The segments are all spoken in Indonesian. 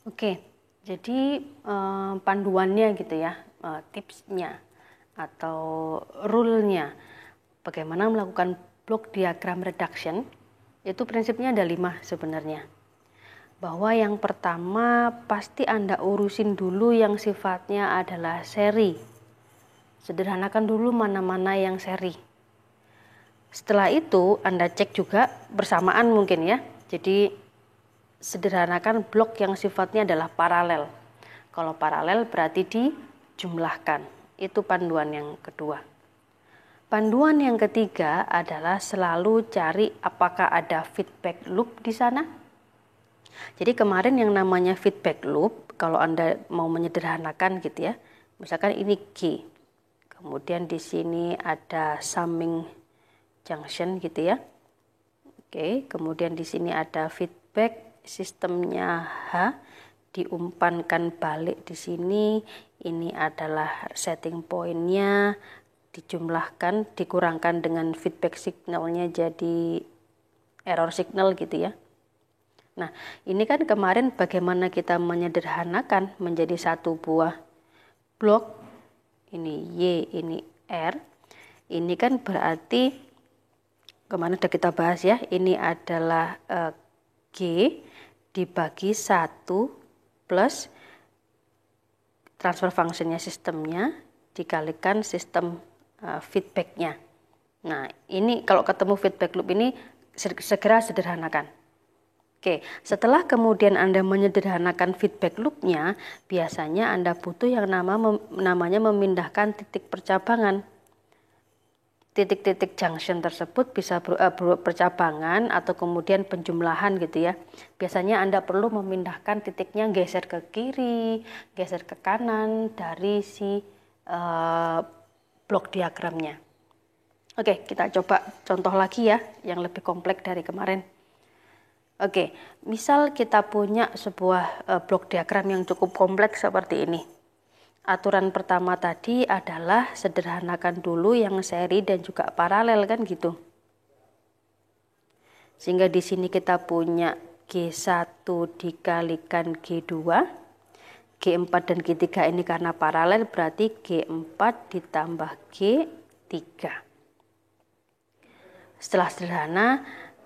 Oke, jadi panduannya gitu ya, tipsnya atau rule-nya bagaimana melakukan block diagram reduction, itu prinsipnya ada 5 sebenarnya. Bahwa yang pertama pasti Anda urusin dulu yang sifatnya adalah seri. Sederhanakan dulu mana-mana yang seri. Setelah itu Anda cek juga bersamaan mungkin ya. Jadi sederhanakan blok yang sifatnya adalah paralel. Kalau paralel berarti dijumlahkan. Itu panduan yang kedua. Panduan yang ketiga adalah selalu cari apakah ada feedback loop di sana. Jadi kemarin yang namanya feedback loop, kalau Anda mau menyederhanakan gitu ya, misalkan ini G. Kemudian di sini ada summing junction gitu ya. Oke, kemudian di sini ada feedback sistemnya H, diumpankan balik di sini. Ini adalah setting point-nya, dijumlahkan, dikurangkan dengan feedback signalnya jadi error signal gitu ya. Nah, ini kan kemarin bagaimana kita menyederhanakan menjadi satu buah blok. Ini Y, ini R. Ini kan berarti kemarin sudah kita bahas ya, ini adalah G dibagi 1 plus transfer functionnya sistemnya dikalikan sistem feedbacknya. Nah, ini kalau ketemu feedback loop ini segera sederhanakan. Oke, setelah kemudian Anda menyederhanakan feedback loopnya, biasanya Anda butuh yang namanya memindahkan titik percabangan. Titik-titik junction tersebut bisa percabangan atau kemudian penjumlahan gitu ya. Biasanya Anda perlu memindahkan titiknya, geser ke kiri, geser ke kanan dari si blok diagramnya. Oke, kita coba contoh lagi ya, yang lebih kompleks dari kemarin. Oke, misal kita punya sebuah blok diagram yang cukup kompleks seperti ini. Aturan pertama tadi adalah sederhanakan dulu yang seri dan juga paralel kan gitu. Sehingga di sini kita punya G1 dikalikan G2. G4 dan G3 ini karena paralel berarti G4 ditambah G3. Setelah sederhana,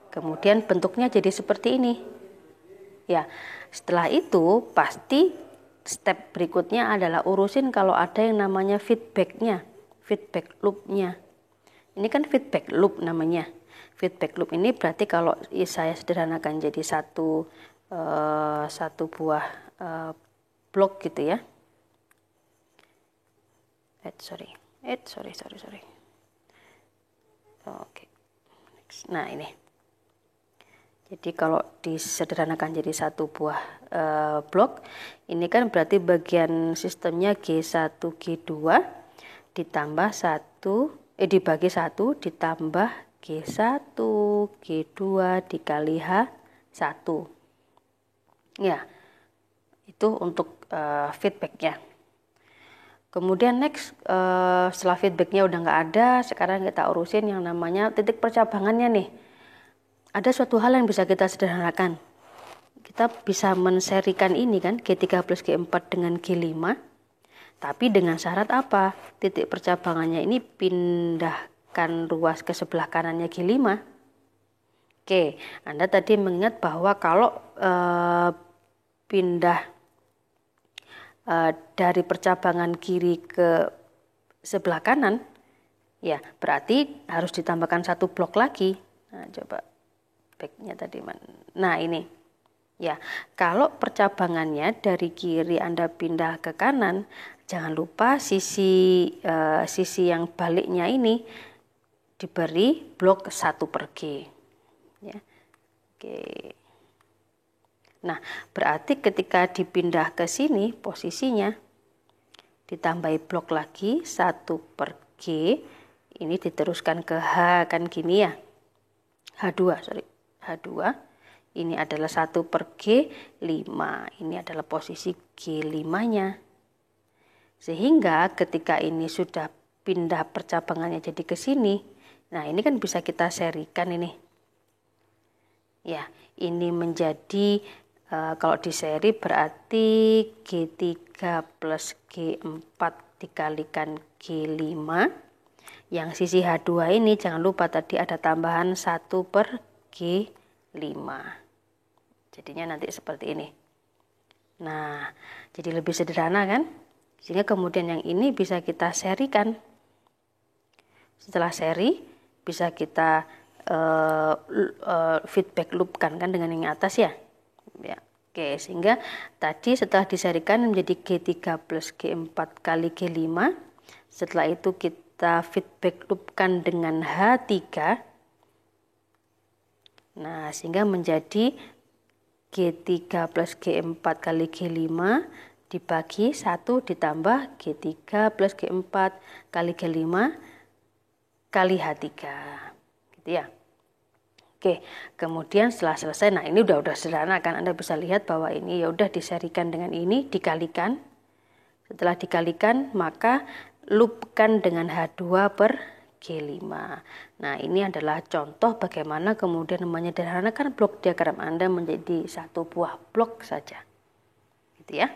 kemudian bentuknya jadi seperti ini. Ya, setelah itu pasti step berikutnya adalah urusin kalau ada yang namanya feedbacknya, feedback loopnya. Ini kan feedback loop namanya. Feedback loop ini berarti kalau saya sederhanakan jadi satu buah blok gitu ya. Sorry. Oke. Nah ini. Jadi kalau disederhanakan jadi satu buah blok, ini kan berarti bagian sistemnya G1, G2 ditambah 1, dibagi 1 ditambah G1, G2 dikali H1. Ya, itu untuk feedbacknya. Kemudian next, setelah feedbacknya udah nggak ada, sekarang kita urusin yang namanya titik percabangannya nih. Ada suatu hal yang bisa kita sederhanakan. Kita bisa menserikan ini kan, G3 plus G4 dengan G5. Tapi dengan syarat apa? Titik percabangannya ini pindahkan ruas ke sebelah kanannya G5. Oke, Anda tadi mengingat bahwa kalau pindah dari percabangan kiri ke sebelah kanan, ya berarti harus ditambahkan satu blok lagi. Nah, coba backnya tadi mana? Nah ini ya, kalau percabangannya dari kiri Anda pindah ke kanan, jangan lupa sisi yang baliknya ini diberi blok 1 per G ya. Oke. Nah berarti ketika dipindah ke sini posisinya ditambahi blok lagi 1 per G, ini diteruskan ke H kan gini ya, H2 ini adalah 1 per G5, ini adalah posisi G5 nya, sehingga ketika ini sudah pindah percabangannya jadi ke sini, nah ini kan bisa kita serikan ini ya, ini menjadi Kalau di seri berarti G3 plus G4 dikalikan G5. Yang sisi H2 ini jangan lupa tadi ada tambahan 1 per G5. Jadinya nanti seperti ini. Nah, jadi lebih sederhana kan? Sehingga kemudian yang ini bisa kita serikan. Setelah seri, bisa kita feedback loop kan dengan yang atas ya. Oke, sehingga tadi setelah diserikan menjadi G3 plus G4 kali G5. Setelah itu kita feedback loopkan dengan H3. Nah, sehingga menjadi G3 plus G4 kali G5 dibagi 1 ditambah G3 plus G4 kali G5 kali H3. Gitu ya. Oke, kemudian setelah selesai, nah ini udah sederhana kan, Anda bisa lihat bahwa ini ya udah diserikan dengan ini, dikalikan. Setelah dikalikan, maka loopkan dengan H2 per G5. Nah, ini adalah contoh bagaimana kemudian menyederhanakan blok diagram Anda menjadi satu buah blok saja. Gitu ya.